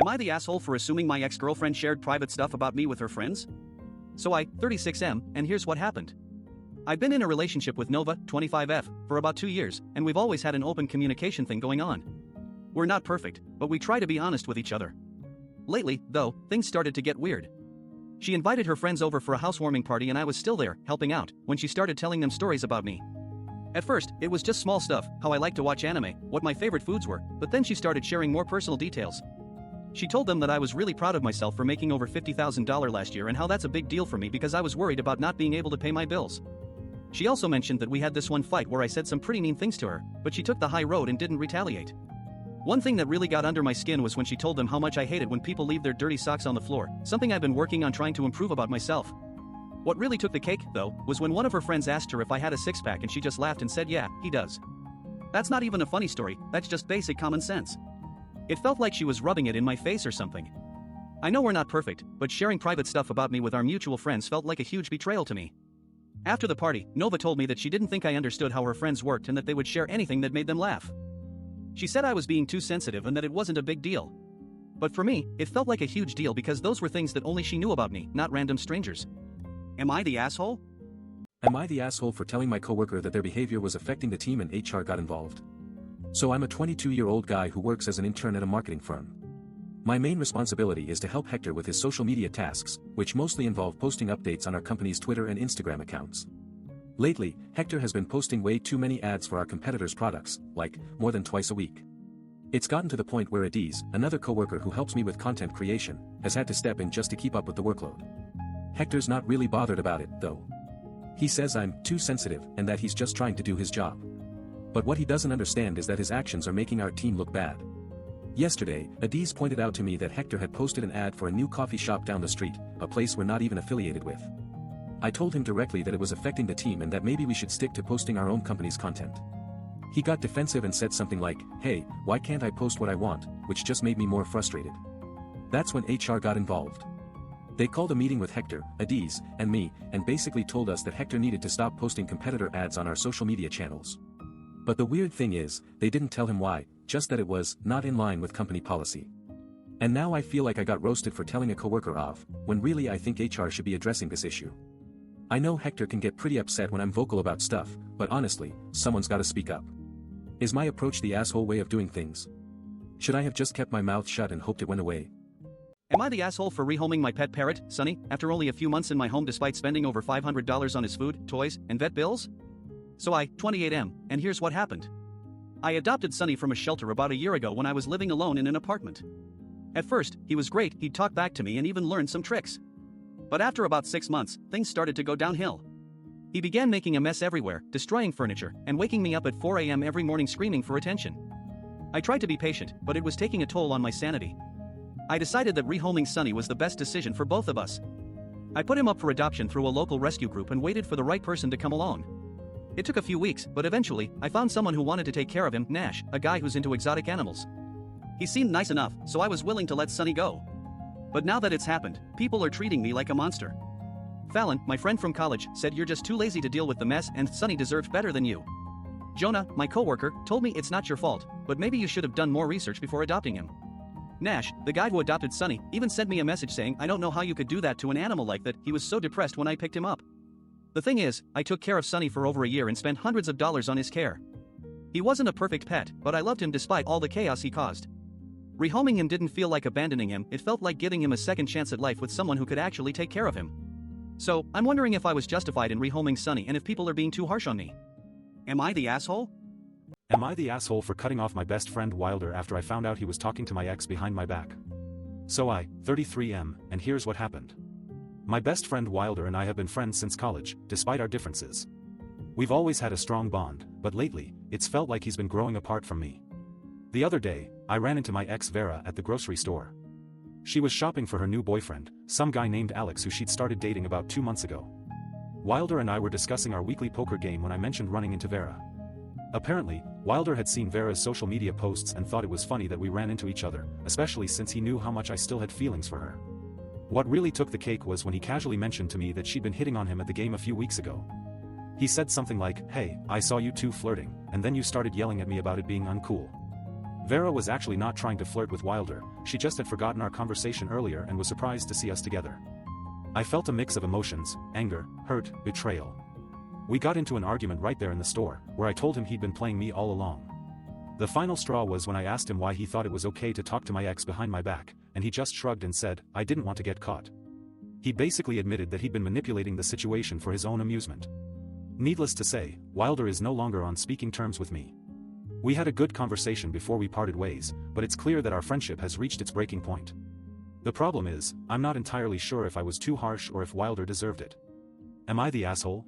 Am I the asshole for assuming my ex-girlfriend shared private stuff about me with her friends? So I, 36M, and here's what happened. I've been in a relationship with Nova, 25F, for about 2 years, and we've always had an open communication thing going on. We're not perfect, but we try to be honest with each other. Lately, though, things started to get weird. She invited her friends over for a housewarming party and I was still there, helping out, when she started telling them stories about me. At first, it was just small stuff, how I like to watch anime, what my favorite foods were, but then she started sharing more personal details. She told them that I was really proud of myself for making over $50,000 last year and how that's a big deal for me because I was worried about not being able to pay my bills. She also mentioned that we had this one fight where I said some pretty mean things to her, but she took the high road and didn't retaliate. One thing that really got under my skin was when she told them how much I hated when people leave their dirty socks on the floor, something I've been working on trying to improve about myself. What really took the cake, though, was when one of her friends asked her if I had a six-pack and she just laughed and said yeah, he does. That's not even a funny story, that's just basic common sense. It felt like she was rubbing it in my face or something. I know we're not perfect, but sharing private stuff about me with our mutual friends felt like a huge betrayal to me. After the party, Nova told me that she didn't think I understood how her friends worked and that they would share anything that made them laugh. She said I was being too sensitive and that it wasn't a big deal. But for me, it felt like a huge deal because those were things that only she knew about me, not random strangers. Am I the asshole? Am I the asshole for telling my coworker that their behavior was affecting the team and HR got involved? So I'm a 22-year-old guy who works as an intern at a marketing firm. My main responsibility is to help Hector with his social media tasks, which mostly involve posting updates on our company's Twitter and Instagram accounts. Lately, Hector has been posting way too many ads for our competitors' products, like, more than twice a week. It's gotten to the point where Adiz, another coworker who helps me with content creation, has had to step in just to keep up with the workload. Hector's not really bothered about it, though. He says I'm too sensitive and that he's just trying to do his job. But what he doesn't understand is that his actions are making our team look bad. Yesterday, Adiz pointed out to me that Hector had posted an ad for a new coffee shop down the street, a place we're not even affiliated with. I told him directly that it was affecting the team and that maybe we should stick to posting our own company's content. He got defensive and said something like, "Hey, why can't I post what I want," which just made me more frustrated. That's when HR got involved. They called a meeting with Hector, Adiz, and me, and basically told us that Hector needed to stop posting competitor ads on our social media channels. But the weird thing is, they didn't tell him why, just that it was not in line with company policy. And now I feel like I got roasted for telling a coworker off, when really I think HR should be addressing this issue. I know Hector can get pretty upset when I'm vocal about stuff, but honestly, someone's gotta speak up. Is my approach the asshole way of doing things? Should I have just kept my mouth shut and hoped it went away? Am I the asshole for rehoming my pet parrot, Sunny, after only a few months in my home despite spending over $500 on his food, toys, and vet bills? So I, 28M, and here's what happened. I adopted Sunny from a shelter about a year ago when I was living alone in an apartment. At first, he was great, he'd talk back to me and even learn some tricks. But after about 6 months, things started to go downhill. He began making a mess everywhere, destroying furniture, and waking me up at 4 a.m. every morning screaming for attention. I tried to be patient, but it was taking a toll on my sanity. I decided that rehoming Sunny was the best decision for both of us. I put him up for adoption through a local rescue group and waited for the right person to come along. It took a few weeks, but eventually, I found someone who wanted to take care of him, Nash, a guy who's into exotic animals. He seemed nice enough, so I was willing to let Sunny go. But now that it's happened, people are treating me like a monster. Fallon, my friend from college, said you're just too lazy to deal with the mess and Sunny deserves better than you. Jonah, my coworker, told me it's not your fault, but maybe you should have done more research before adopting him. Nash, the guy who adopted Sunny, even sent me a message saying I don't know how you could do that to an animal like that, he was so depressed when I picked him up. The thing is, I took care of Sunny for over a year and spent hundreds of dollars on his care. He wasn't a perfect pet, but I loved him despite all the chaos he caused. Rehoming him didn't feel like abandoning him, it felt like giving him a second chance at life with someone who could actually take care of him. So, I'm wondering if I was justified in rehoming Sunny and if people are being too harsh on me. Am I the asshole? Am I the asshole for cutting off my best friend Wilder after I found out he was talking to my ex behind my back? So I, 33M, and here's what happened. My best friend Wilder and I have been friends since college, despite our differences. We've always had a strong bond, but lately, it's felt like he's been growing apart from me. The other day, I ran into my ex Vera at the grocery store. She was shopping for her new boyfriend, some guy named Alex who she'd started dating about 2 months ago. Wilder and I were discussing our weekly poker game when I mentioned running into Vera. Apparently, Wilder had seen Vera's social media posts and thought it was funny that we ran into each other, especially since he knew how much I still had feelings for her. What really took the cake was when he casually mentioned to me that she'd been hitting on him at the game a few weeks ago. He said something like, "Hey, I saw you two flirting," and then you started yelling at me about it being uncool. Vera was actually not trying to flirt with Wilder, she just had forgotten our conversation earlier and was surprised to see us together. I felt a mix of emotions, anger, hurt, betrayal. We got into an argument right there in the store, where I told him he'd been playing me all along. The final straw was when I asked him why he thought it was okay to talk to my ex behind my back, and he just shrugged and said, I didn't want to get caught. He basically admitted that he'd been manipulating the situation for his own amusement. Needless to say, Wilder is no longer on speaking terms with me. We had a good conversation before we parted ways, but it's clear that our friendship has reached its breaking point. The problem is, I'm not entirely sure if I was too harsh or if Wilder deserved it. Am I the asshole?